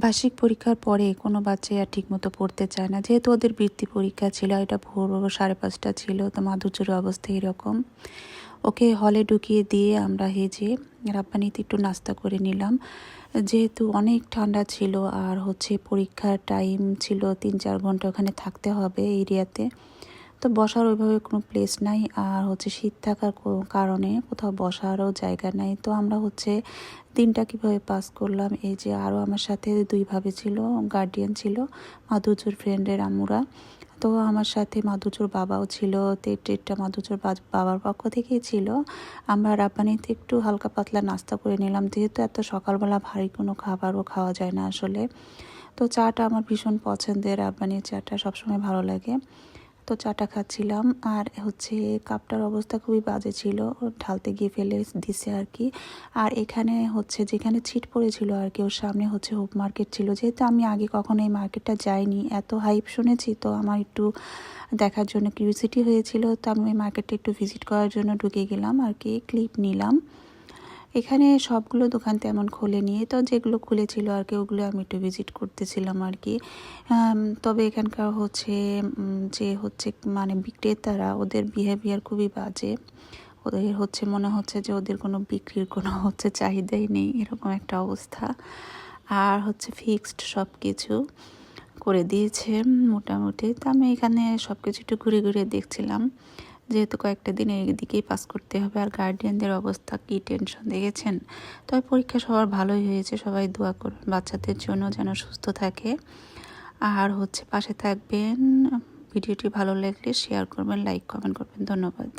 বার্ষিক পরীক্ষার পরে কোনো বাচ্চাই আর ঠিকমতো পড়তে চায় না, যেহেতু ওদের বৃত্তি পরীক্ষা ছিল। এটা ভোর 5:30 ছিল। তো মাধুর্যের অবস্থা এরকম। ওকে হলে ঢুকিয়ে দিয়ে আমরা হেজে রাব্বানিতে একটু নাস্তা করে নিলাম, যেহেতু অনেক ঠান্ডা ছিল। আর পরীক্ষার টাইম ছিল 3-4 ঘন্টা ওখানে থাকতে হবে এরিয়াতে। তো বসার ওইভাবে কোনো প্লেস নাই, আর শীত থাকার কারণে কোথাও বসারও জায়গা নাই। তো আমরা দিনটা কীভাবে পাস করলাম, এই যে আরও আমার সাথে 2 ভাবে ছিল, গার্ডিয়ান ছিল, মাধুর্যর ফ্রেন্ডের আম্মুরা। তো আমার সাথে মাধুর্যর বাবাও ছিল। তো ট্রিটটা মাধুর্যর বাবার পক্ষ থেকেই ছিল। আমরা রাব্বানিতে একটু হালকা পাতলা নাস্তা করে নিলাম, যেহেতু এত সকালবেলা ভারী কোনো খাবারও খাওয়া যায় না আসলে। তো চাটা আমার ভীষণ পছন্দের, রাব্বানির চাটা সবসময় ভালো লাগে। তো চাটা খাচ্ছিলাম। আর কাপটার অবস্থা খুবই বাজে ছিল, ঢালতে গিয়ে ফেলে দিছে আর কি। আর এখানে যেখানে ছিট পড়েছিল আর কি, ওর সামনে হোপ মার্কেট ছিল। যেহেতু আমি আগে কখনো এই মার্কেটটা যাইনি, এত হাইপ শুনেছি, তো আমার একটু দেখার জন্য কিউরিওসিটি হয়েছিল। তো আমি ওই মার্কেটটা একটু ভিজিট করার জন্য ঢুকে গেলাম আর কি, ক্লিপ নিলাম। এখানে সবগুলো দোকান তেমন খোলেনি, তো যেগুলো খুলেছিল আর কি ওগুলো আমি একটু ভিজিট করতেছিলাম আর কি। তবে এখানকার মানে বিক্রেতারা, ওদের বিহেভিয়ার খুবই বাজে। ওদের মনে হচ্ছে যে ওদের কোনো বিক্রির কোনো চাহিদাই নেই, এরকম একটা অবস্থা। আর ফিক্সড সব কিছু করে দিয়েছে মোটামুটি। তো আমি এখানে সব কিছু একটু ঘুরে ঘুরে দেখছিলাম, যেহেতু কয়েকটা দিন এদিকেই পাস করতে হবে। আর গার্ডিয়ানদের অবস্থা কি টেনশন, দেখেছেন? তবে পরীক্ষা সবার ভালোই হয়েছে, সবাই দোয়া করুন বাচ্চাদের জন্য যেন সুস্থ থাকে। আর পাশে থাকবেন। ভিডিওটি ভালো লাগলে শেয়ার করবেন, লাইক কমেন্ট করবেন। ধন্যবাদ।